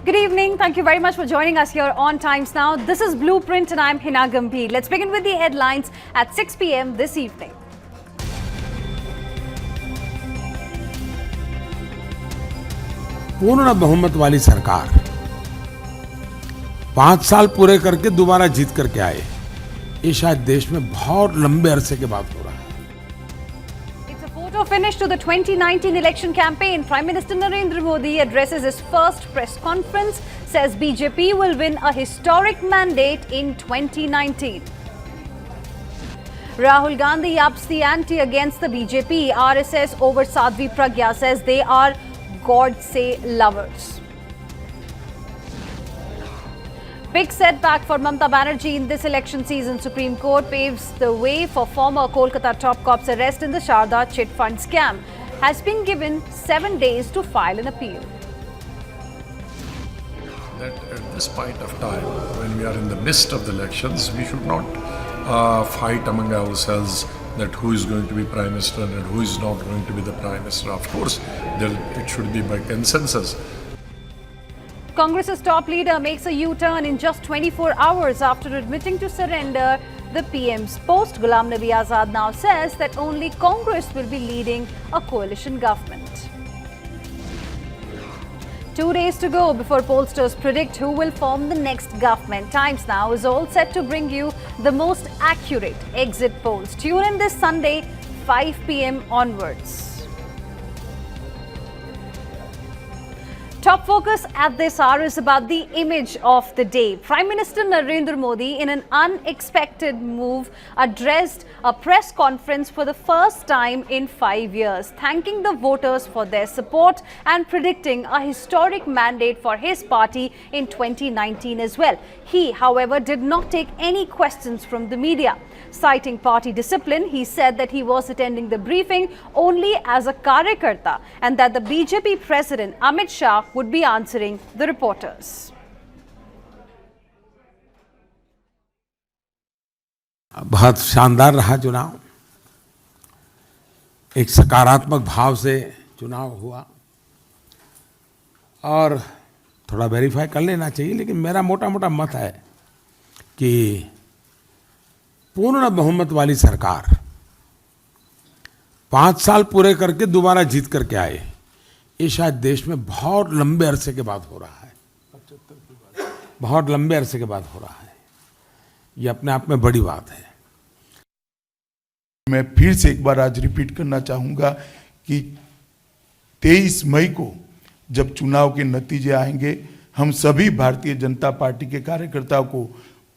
Good evening. Thank you very much for joining us here on Times Now. This is Blueprint and I'm Heena Gambhir. Let's begin with the headlines at 6 p.m. this evening. पूर्ण बहुमत वाली सरकार 5 साल पूरे करके दोबारा जीत करके आए, ये शायद देश में बहुत लंबे अरसे के बाद हो रहा है। It's a photo finish to the 2019 election campaign. Prime Minister Narendra Modi addresses his first press conference, says BJP will win a historic mandate in 2019. Rahul Gandhi ups the ante against the BJP. RSS over Sadhvi Pragya, says they are God say lovers. Big setback for Mamata Banerjee in this election season. Supreme Court paves the way for former Kolkata top cop's arrest in the Sharda chit fund scam. Has been given 7 days to file an appeal. That at this point of time, when we are in the midst of the elections, we should not fight among ourselves that who is going to be Prime Minister and who is not going to be the Prime Minister. Of course, it should be by consensus. Congress's top leader makes a U-turn in just 24 hours after admitting to surrender the PM's post. Ghulam Nabi Azad now says that only Congress will be leading a coalition government. 2 days to go before pollsters predict who will form the next government. Times Now is all set to bring you the most accurate exit polls. Tune in this Sunday, 5 p.m. onwards. Top focus at this hour is about the image of the day. Prime Minister Narendra Modi, in an unexpected move, addressed a press conference for the first time in 5 years, thanking the voters for their support and predicting a historic mandate for his party in 2019 as well. He, however, did not take any questions from the media. Citing party discipline, he said that he was attending the briefing only as a Karyakarta and that the BJP President Amit Shah would be answering the reporters. बहुत शानदार रहा चुनाव, एक सकारात्मक भाव से चुनाव हुआ और थोड़ा वेरीफाई कर लेना चाहिए, लेकिन मेरा मोटा मोटा मत है कि पूर्ण बहुमत वाली सरकार 5 साल पूरे करके दोबारा जीत करके आए, ये शायद देश में बहुत लंबे अरसे के बाद हो रहा है, बहुत लंबे अरसे के बाद हो रहा है। ये अपने आप में बड़ी बात है। मैं फिर से एक बार आज रिपीट करना चाहूँगा कि 23 मई को जब चुनाव के नतीजे आएंगे, हम सभी भारतीय जनता पार्टी के कार्यकर्ताओं को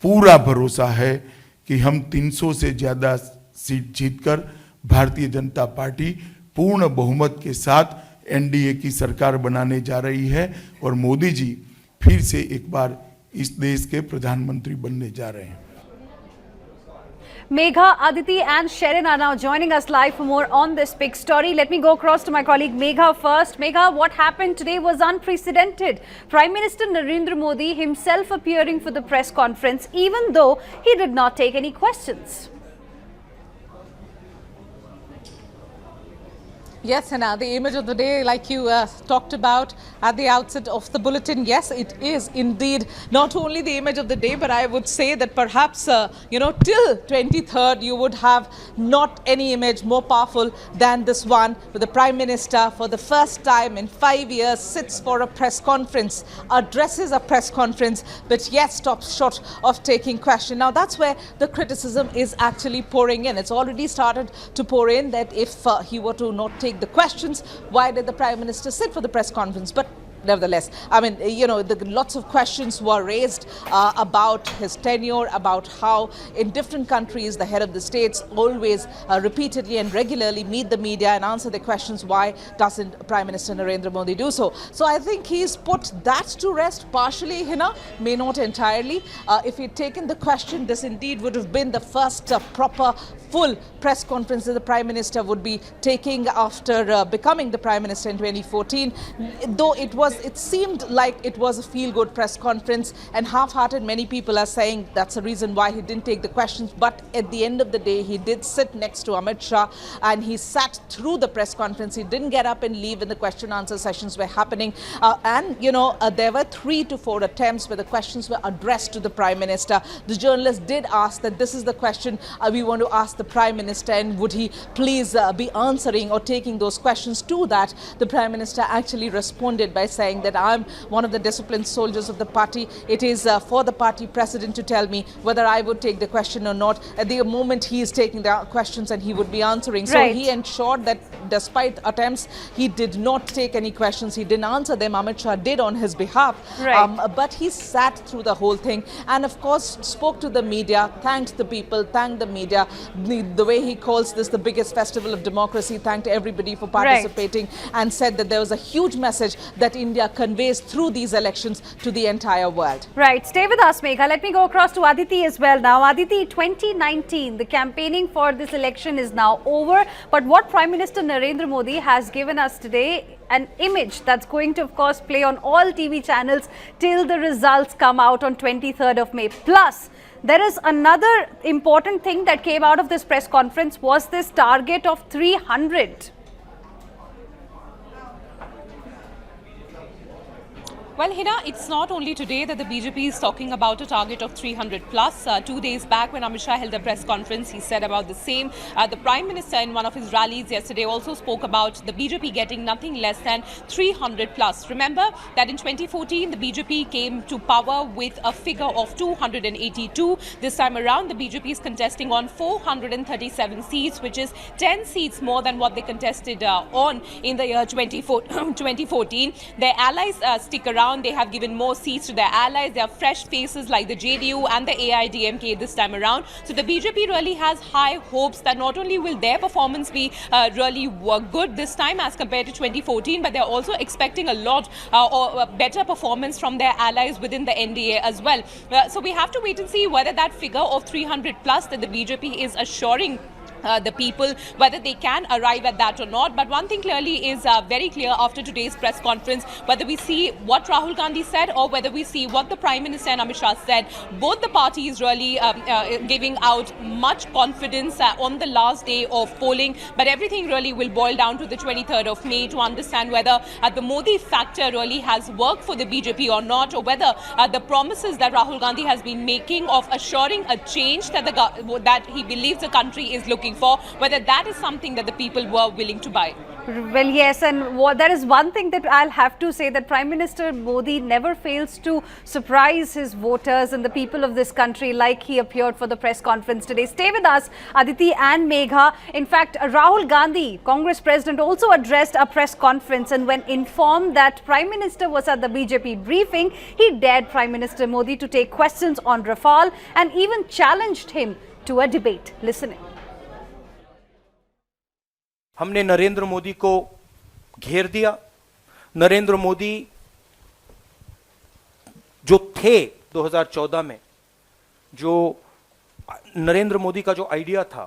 पूरा भरोसा है कि हम 300 से ज़्यादा सीट जीतकर भारतीय जनता पार्टी पूर्ण बहुमत के साथ एनडीए की सरकार बनाने जा रही है और मोदी जी फिर से एक बार इस देश के प्रधानमंत्री बनने जा रहे हैं। Megha, Aditi and Sherin are now joining us live for more on this big story. Let me go across to my colleague Megha first. Megha, what happened today was unprecedented. Prime Minister Narendra Modi himself appearing for the press conference, even though he did not take any questions. Yes, Hannah, the image of the day, like you talked about at the outset of the bulletin, yes, it is indeed not only the image of the day, but I would say that perhaps, till 23rd, you would have not any image more powerful than this one, with the Prime Minister for the first time in 5 years sits for a press conference, addresses a press conference, but yes, stops short of taking question. Now, that's where the criticism is actually pouring in. It's already started to pour in that if he were to not take the questions, why did the Prime Minister sit for the press conference? But nevertheless, I mean, lots of questions were raised about his tenure, about how in different countries the head of the states always repeatedly and regularly meet the media and answer the questions. Why doesn't Prime Minister Narendra Modi do so? So I think he's put that to rest partially, Hina, may not entirely. If he'd taken the question, this indeed would have been the first proper full press conference that the Prime Minister would be taking after becoming the Prime Minister in 2014, though it was it seemed like it was a feel-good press conference, and half-hearted many people are saying that's the reason why he didn't take the questions. But at the end of the day, he did sit next to Amit Shah, and he sat through the press conference. He didn't get up and leave when the question-answer sessions were happening. There were 3 to 4 attempts where the questions were addressed to the Prime Minister. The journalist did ask that this is the question we want to ask the Prime Minister, and would he please be answering or taking those questions. To that, the Prime Minister actually responded by saying that I'm one of the disciplined soldiers of the party. It is for the party president to tell me whether I would take the question or not. At the moment, he is taking the questions and he would be answering. So Right. he ensured that despite attempts, he did not take any questions. He didn't answer them. Amit Shah did on his behalf. Right. But he sat through the whole thing and, of course, spoke to the media, thanked the people, thanked the media. The way he calls this the biggest festival of democracy, thanked everybody for participating, and said that there was a huge message that India conveys through these elections to the entire world. Right. Stay with us, Megha. Let me go across to Aditi as well now. Aditi, 2019, the campaigning for this election is now over. But what Prime Minister Narendra Modi has given us today, an image that's going to, of course, play on all TV channels till the results come out on 23rd of May. Plus, there is another important thing that came out of this press conference was this target of 300. Well, Heena, it's not only today that the BJP is talking about a target of 300 plus. 2 days back when Amit Shah held a press conference, he said about the same. The Prime Minister in one of his rallies yesterday also spoke about the BJP getting nothing less than 300 plus. Remember that in 2014, the BJP came to power with a figure of 282. This time around, the BJP is contesting on 437 seats, which is 10 seats more than what they contested on in the year 2014. Their allies stick around. They have given more seats to their allies. They are fresh faces like the JDU and the AIDMK this time around. So the BJP really has high hopes that not only will their performance be really good this time as compared to 2014, but they're also expecting a lot or better performance from their allies within the NDA as well. So we have to wait and see whether that figure of 300 plus that the BJP is assuring the people, whether they can arrive at that or not. But one thing clearly is very clear after today's press conference, whether we see what Rahul Gandhi said or whether we see what the Prime Minister and Amit Shah said, both the parties really giving out much confidence on the last day of polling. But everything really will boil down to the 23rd of May to understand whether the Modi factor really has worked for the BJP or not, or whether the promises that Rahul Gandhi has been making of assuring a change that he believes the country is looking for, whether that is something that the people were willing to buy. Well, yes, and there is one thing that I'll have to say, that Prime Minister Modi never fails to surprise his voters and the people of this country like he appeared for the press conference today. Stay with us, Aditi and Megha. In fact, Rahul Gandhi, Congress President, also addressed a press conference, and when informed that Prime Minister was at the BJP briefing, he dared Prime Minister Modi to take questions on Rafale and even challenged him to a debate. Listen in. हमने नरेंद्र मोदी को घेर दिया। नरेंद्र मोदी जो थे 2014 में, जो नरेंद्र मोदी का जो आइडिया था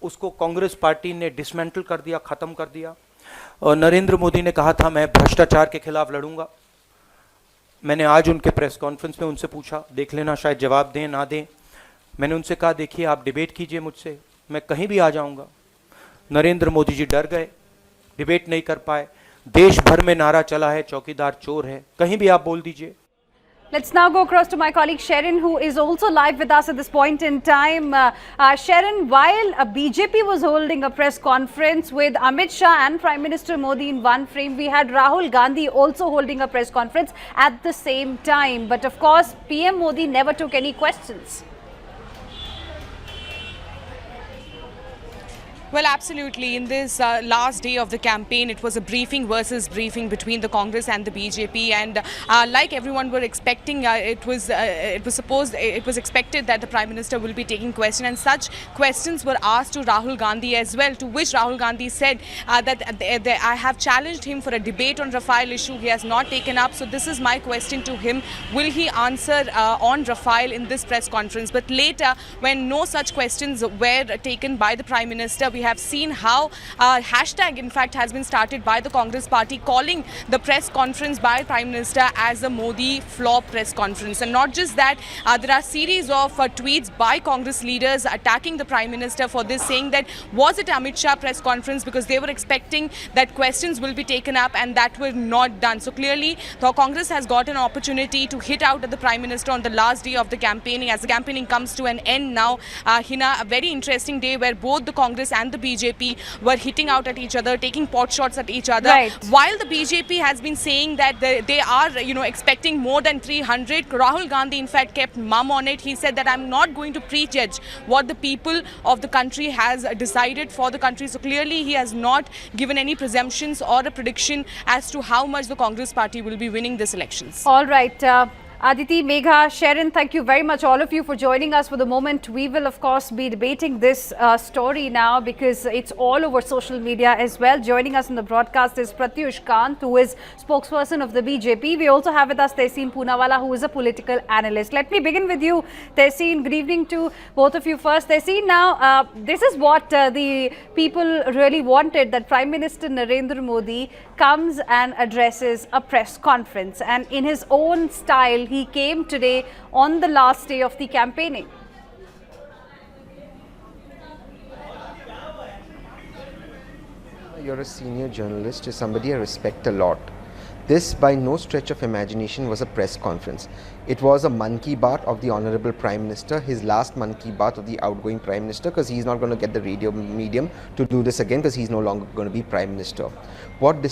उसको कांग्रेस पार्टी ने डिसमेंटल कर दिया, खत्म कर दिया। और नरेंद्र मोदी ने कहा था मैं भ्रष्टाचार के खिलाफ लड़ूंगा। मैंने आज उनके प्रेस कॉन्फ्रेंस में उनसे पूछा, देख लेना शायद जवाब दें ना दें। मैंने उनसे कहा देखिए आप डिबेट कीजिए मुझसे, मैं कहीं भी आ जाऊंगा। नरेंद्र मोदी जी डर गए, डिबेट नहीं कर पाए। देश भर में नारा चला है चौकीदार चोर है, कहीं भी आप बोल दीजिए। Let's now go across to my colleague Sharon, who is also live with us at this point in time. Sharon, while BJP was holding a press conference with Amit Shah and Prime Minister Modi in one frame, we had Rahul Gandhi also holding a press conference at the same time. But of course, PM Modi never took any questions. Well, absolutely. In this last day of the campaign, it was a briefing versus briefing between the Congress and the BJP, and like everyone were expecting, it was expected that the Prime Minister will be taking questions, and such questions were asked to Rahul Gandhi as well, to which Rahul Gandhi said that I have challenged him for a debate on Rafale issue. He has not taken up, so this is my question to him. Will he answer on Rafale in this press conference? But later, when no such questions were taken by the Prime Minister, we have seen how hashtag in fact has been started by the Congress party calling the press conference by Prime Minister as a Modi flop press conference. And not just that, there are series of tweets by Congress leaders attacking the Prime Minister for this, saying that was it Amit Shah press conference, because they were expecting that questions will be taken up and that were not done. So clearly the Congress has got an opportunity to hit out at the Prime Minister on the last day of the campaigning, as the campaigning comes to an end now. Heena, a very interesting day where both the Congress and the BJP were hitting out at each other, taking pot shots at each other. Right. While the BJP has been saying that they are, expecting more than 300, Rahul Gandhi in fact kept mum on it. He said that I'm not going to prejudge what the people of the country has decided for the country. So clearly he has not given any presumptions or a prediction as to how much the Congress party will be winning this elections. All right. Aditi, Megha, Sharon, thank you very much, all of you, for joining us for the moment. We will, of course, be debating this story now because it's all over social media as well. Joining us in the broadcast is Pratyush Kant, who is spokesperson of the BJP. We also have with us Tehseen Poonawala, who is a political analyst. Let me begin with you, Tehseen. Good evening to both of you first. Tehseen, now, this is what the people really wanted, that Prime Minister Narendra Modi comes and addresses a press conference. And in his own style, he came today on the last day of the campaigning. You're a senior journalist, you're somebody I respect a lot. This, by no stretch of imagination, was a press conference. It was a Mann Ki Baat of the Honorable Prime Minister, his last Mann Ki Baat of the outgoing Prime Minister, because he's not going to get the radio medium to do this again, because he's no longer going to be Prime Minister. What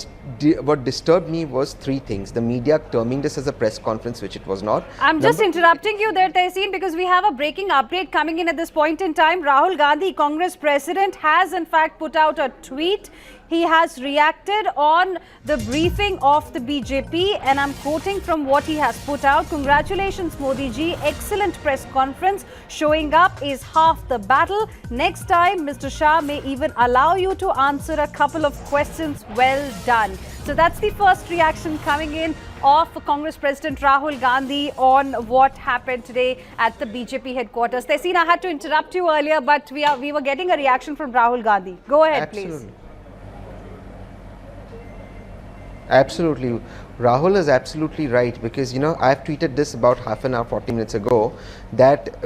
disturbed me was three things. The media terming this as a press conference, which it was not. I'm just interrupting you there, Tehseen, because we have a breaking update coming in at this point in time. Rahul Gandhi, Congress President, has in fact put out a tweet. He has reacted on the briefing of the BJP, and I'm quoting from what he has put out. Congratulations, Modi ji. Excellent press conference. Showing up is half the battle. Next time, Mr. Shah may even allow you to answer a couple of questions. Well done. So that's the first reaction coming in of Congress President Rahul Gandhi on what happened today at the BJP headquarters. Tehseen, I had to interrupt you earlier, but we were getting a reaction from Rahul Gandhi. Go ahead, please. Absolutely. Rahul is absolutely right, because I've tweeted this about half an hour, 40 minutes ago, that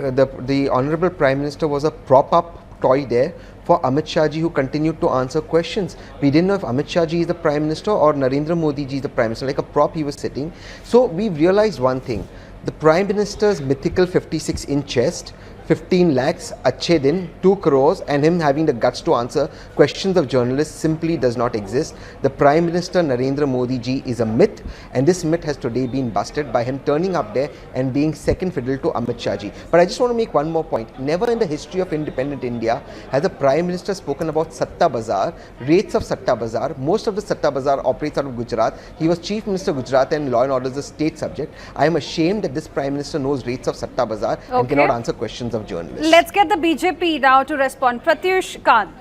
the Honorable Prime Minister was a prop-up toy there for Amit Shah ji, who continued to answer questions. We didn't know if Amit Shah ji is the Prime Minister or Narendra Modi ji is the Prime Minister. Like a prop he was sitting. So we realized one thing. The Prime Minister's mythical 56-inch chest, 15 lakhs, achhe din, 2 crores, and him having the guts to answer questions of journalists simply does not exist. The Prime Minister Narendra Modi ji is a myth, and this myth has today been busted by him turning up there and being second fiddle to Amit Shah ji. But I just want to make one more point. Never in the history of independent India has a Prime Minister spoken about Satta Bazaar, rates of Satta Bazaar. Most of the Satta Bazaar operates out of Gujarat. He was Chief Minister Gujarat, and law and order is a state subject. I am ashamed that this Prime Minister knows rates of Satta Bazaar and cannot answer questions of journalists. Let's get the BJP now to respond. Pratyush Kant.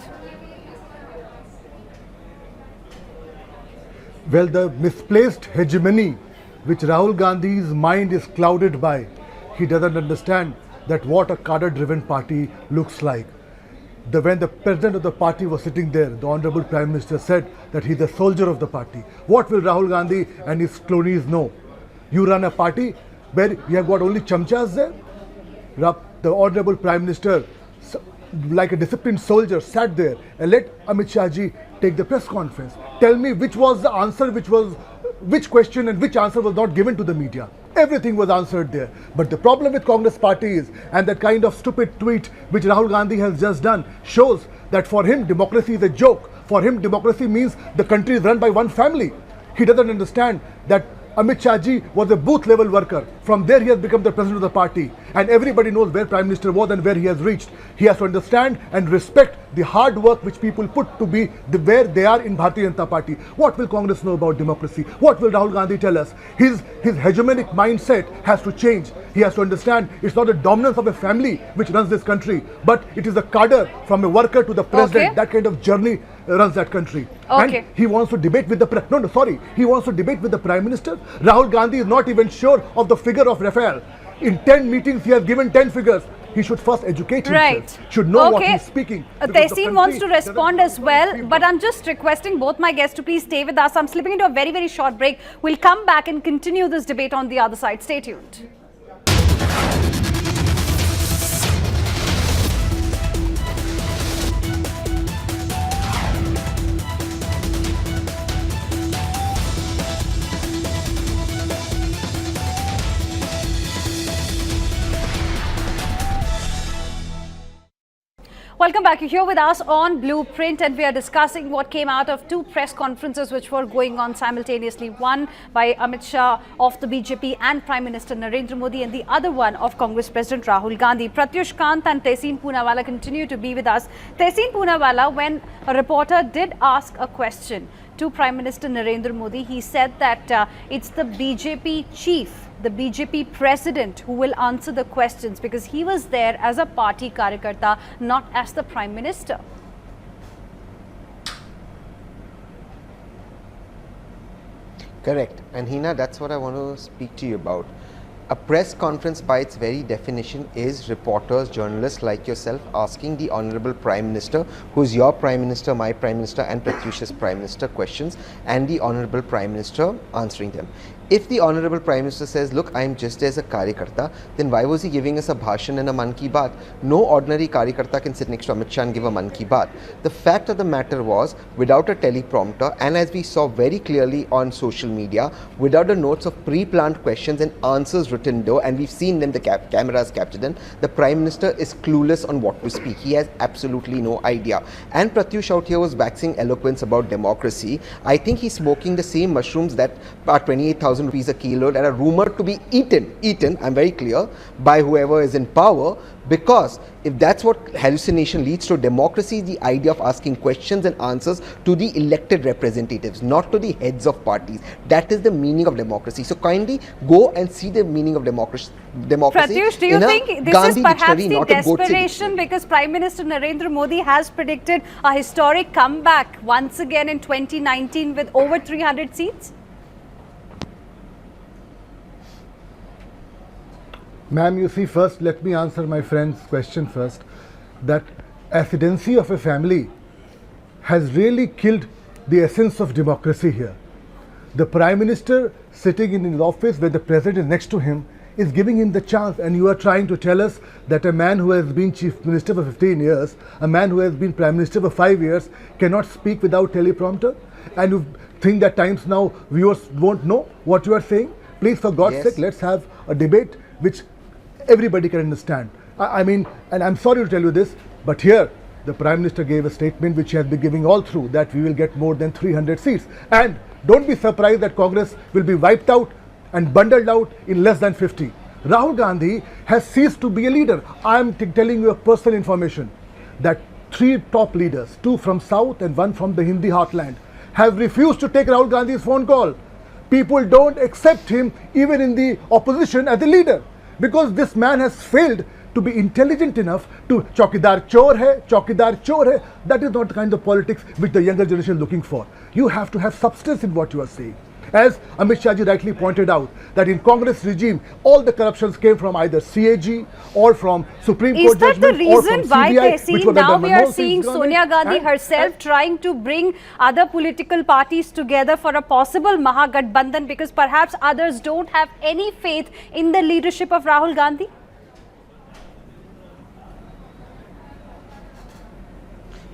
Well, the misplaced hegemony which Rahul Gandhi's mind is clouded by, he doesn't understand that what a cadre-driven party looks like. When the president of the party was sitting there, the Honorable Prime Minister said that he's a soldier of the party. What will Rahul Gandhi and his cronies know? You run a party where you have got only chamchas there? The Honorable Prime Minister, like a disciplined soldier, sat there and let Amit Shah ji take the press conference. Tell me which was the answer, which question and which answer was not given to the media. Everything was answered there. But the problem with Congress party is, and that kind of stupid tweet which Rahul Gandhi has just done shows that for him democracy is a joke. For him democracy means the country is run by one family. He doesn't understand that Amit Shah ji was a booth level worker. From there he has become the president of the party, and everybody knows where Prime Minister was and where he has reached. He has to understand and respect the hard work which people put to be where they are in Bharatiya Janata Party. What will Congress know about democracy? What will Rahul Gandhi tell us? His hegemonic mindset has to change. He has to understand it's not the dominance of a family which runs this country, but it is a cadre from a worker to the president. Okay. That kind of journey runs that country. Okay. And he wants to debate with the he wants to debate with the Prime Minister. Rahul Gandhi is not even sure of the figure of Rafael. In 10 meetings he has given 10 figures. He should first educate himself. Right. Should know what he's speaking. because the Tehseen wants to country respond doesn't as well, people. but I'm just requesting both my guests to please stay with us. I'm slipping into a very, very short break. We'll come back and continue this debate on the other side. Stay tuned. Welcome back. You're here with us on Blueprint, and we are discussing what came out of two press conferences which were going on simultaneously. One by Amit Shah of the BJP and Prime Minister Narendra Modi, and the other one of Congress President Rahul Gandhi. Pratyush Kant and Tehseen Poonawalla continue to be with us. Tehseen Poonawalla, when a reporter did ask a question to Prime Minister Narendra Modi, he said that it's the BJP chief, the BJP president, who will answer the questions because he was there as a party Karyakarta, not as the Prime Minister. Correct. And Heena, that's what I want to speak to you about. A press conference by its very definition is reporters, journalists like yourself asking the Honorable Prime Minister, who is your Prime Minister, my Prime Minister and Pratyush's Prime Minister, questions, and the Honorable Prime Minister answering them. If the Honorable Prime Minister says, look, I am just as a Karyakarta, then why was he giving us a bhashan and a Man Ki Baat? No ordinary Karyakarta can sit next to Amit Shah and give a Man Ki Baat. The fact of the matter was, without a teleprompter, and as we saw very clearly on social media, without the notes of pre-planned questions and answers written down, and we've seen them, the cameras captured them, the Prime Minister is clueless on what to speak. He has absolutely no idea. And Pratyush out here was waxing eloquence about democracy. I think he's smoking the same mushrooms that are 28,000 rupees a kilo and are rumored to be eaten, I'm very clear, by whoever is in power, because if that's what hallucination leads to, democracy is the idea of asking questions and answers to the elected representatives, not to the heads of parties. That is the meaning of democracy. So kindly go and see the meaning of democracy. Pratyush, do you think this Gandhi is perhaps dictionary, the not a Godse desperation because Prime Minister Narendra Modi has predicted a historic comeback once again in 2019 with over 300 seats? Ma'am, you see, first let me answer my friend's question first. That ascendancy of a family has really killed the essence of democracy here. The Prime Minister sitting in his office where the President is next to him is giving him the chance, and you are trying to tell us that a man who has been Chief Minister for 15 years, a man who has been Prime Minister for 5 years cannot speak without teleprompter? And you think that times now viewers won't know what you are saying? Please, for God's sake, let's have a debate which everybody can understand. I mean, and I'm sorry to tell you this, but here the Prime Minister gave a statement which he has been giving all through, that we will get more than 300 seats. And don't be surprised that Congress will be wiped out and bundled out in less than 50. Rahul Gandhi has ceased to be a leader. I am telling you a personal information that 3 top leaders, 2 from South and 1 from the Hindi heartland, have refused to take Rahul Gandhi's phone call. People don't accept him even in the opposition as a leader, because this man has failed to be intelligent enough to chaukidar chor hai. That is not the kind of politics which the younger generation is looking for. You have to have substance in what you are saying. As Amit Shah ji rightly pointed out, that in Congress regime, all the corruptions came from either CAG or from Supreme Court judgment. Is that the reason why, Tehseen, now we are seeing Sonia Gandhi herself trying to bring other political parties together for a possible Mahagathbandhan, because perhaps others don't have any faith in the leadership of Rahul Gandhi?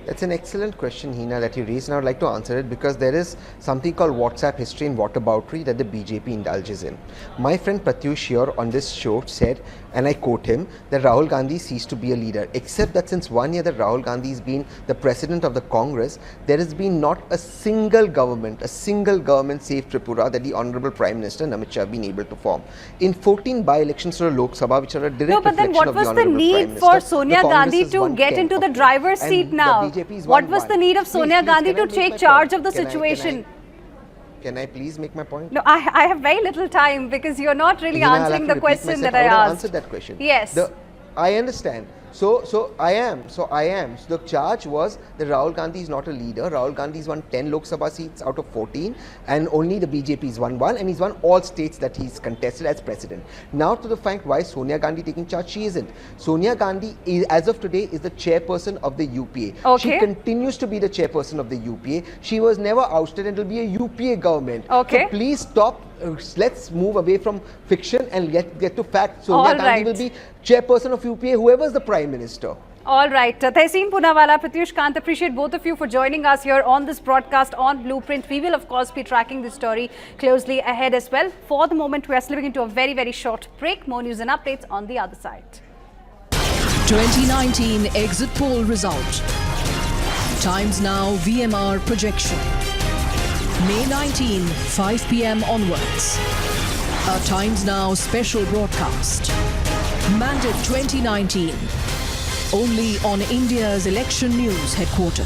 That's an excellent question, Heena, that you raised, and I would like to answer it because there is something called WhatsApp history and whataboutery that the BJP indulges in. My friend Pratyush here on this show said, and I quote him, that Rahul Gandhi ceased to be a leader, except that since 1 year that Rahul Gandhi has been the president of the Congress, there has been not a single government save Tripura, that the Honorable Prime Minister and Amit Shah have been able to form. In 14 by-elections to the Lok Sabha, which are a direct reflection of the Honorable Prime Minister. No, but then what was the need for Sonia Gandhi to get into the driver's seat now? What was the need of Sonia Gandhi to take charge of the situation? Can I please make my point? No, I have very little time because you're not really answering the question that I asked. Answer that question. Yes. I understand. So I am. So the charge was that Rahul Gandhi is not a leader. Rahul Gandhi has won 10 Lok Sabha seats out of 14, and only the BJP has won 1, and he's won all states that he's contested as president. Now to the fact why Sonia Gandhi taking charge, she isn't. Sonia Gandhi, as of today, is the chairperson of the UPA. Okay. She continues to be the chairperson of the UPA. She was never ousted, and it will be a UPA government. Okay. So please stop. Let's move away from fiction and get to fact. Sonia Gandhi will be chairperson of UPA, whoever is the prime minister. All right. Tehseen Poonawala, Pratyush Kant, appreciate both of you for joining us here on this broadcast on Blueprint. We will, of course, be tracking this story closely ahead as well. For the moment, we are slipping into a very, very short break. More news and updates on the other side. 2019 exit poll result. Times Now VMR projection. May 19, 5 p.m. onwards. A Times Now special broadcast. Mandate 2019. Only on India's election news headquarters.